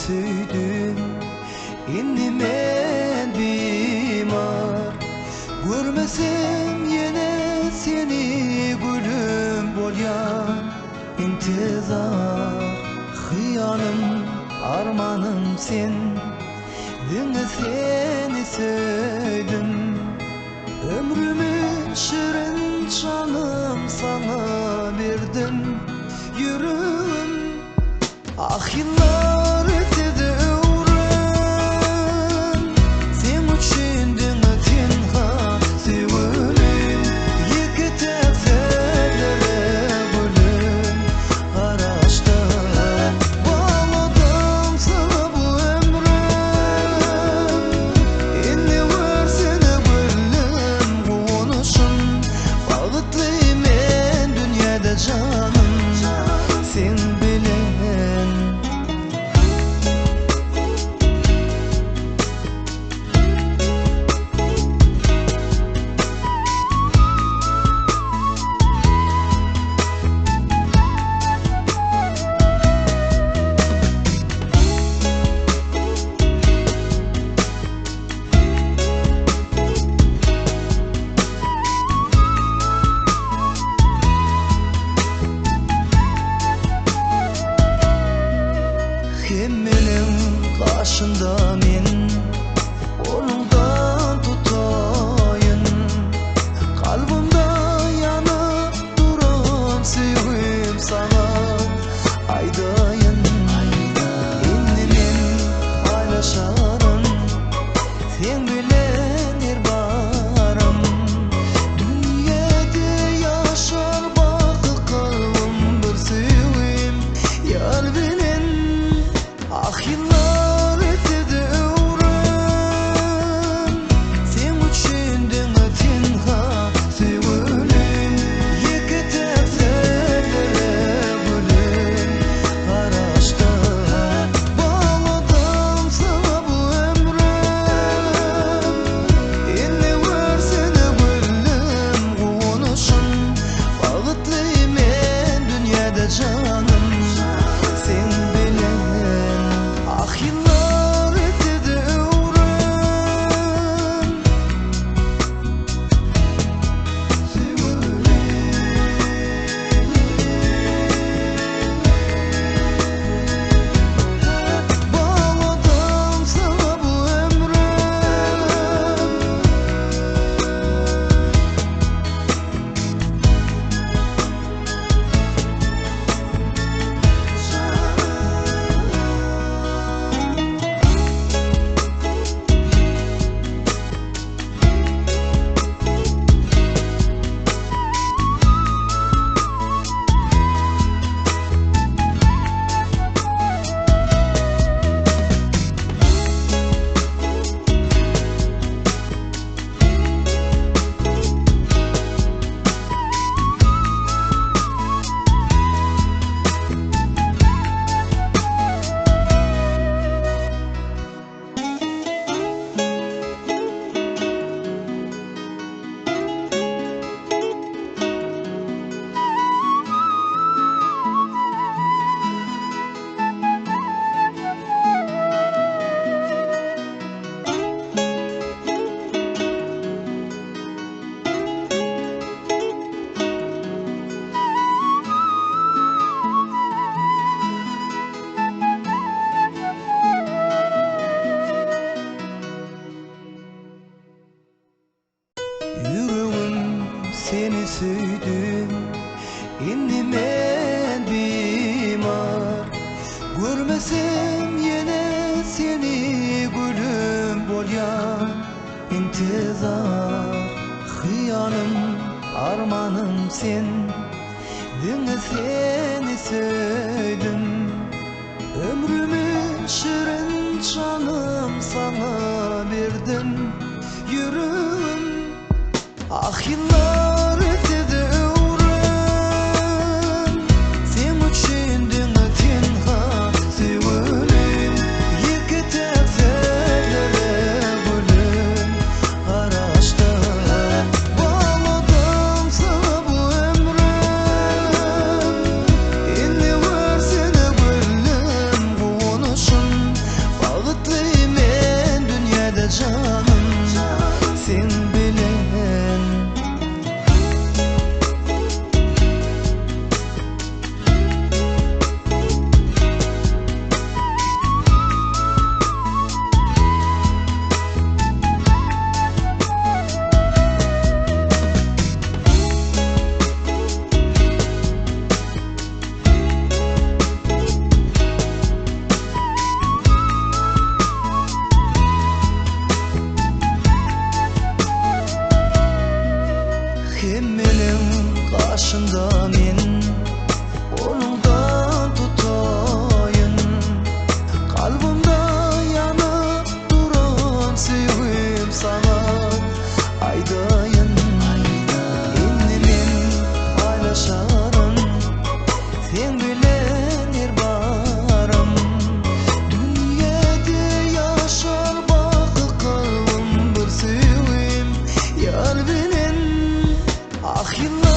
süydüm. Inni men bimar, görmesem yine seni gülüm bolyan. İntizar, hıyanım, armanım sen. Dine seni süydüm. Ömrümün şirin canım sana verdim. Yürüm, ah yıllar ötedi ömrüm. Sen uçundun tenha sevgilim. Yeki tefellere gülüm araşta. Bağladım sana bu ömrüm. Inni versene gülüm konuşun. Bağıtlıyım en dünyada canım. Sen bilen. Kimmenin karşında men onundan tutayın. Kalbimde yanıp duran sevgim sana aydayın. Inni men paylaşarım sen bilen her barım. Dünyada yaşar bakı kalbim bir sevgim yar bilen. Ah yıllar ötedi ömrüm. Sen uçundun tenha sevgilim. Yeki tefellere gülüm araşta. Bağladım sana bu ömrüm. Inni versene gülüm konuşun. Bağıtlıyım en dünyada canım. Sen bilen. Ah yıllar ötedi ömrüm. Bağladım sana bu ömrüm. Yüreğim seni süydüm. Inni men bimar, görmesem yine seni gülüm bolyan. İntizar, hıyanım, armanım sen. Dine seni süydüm. Ömrümün şirin canım sana verdim. Yürüm, ah yıllar ötedi ömrüm. Sen uçundun tenha sevgilim. Yeki tefellere gülüm araşta. Bağladım sana bu ömrüm. Inni versene gülüm konuşun. Başında men kolundan tutayın, kalbimda yanıp duran sevgim sana aydayın. Endi men paylaşarım sen bilen her barım, dünyada yaşar bakı kalbim bir sevgim yar bilen. Ah yıllar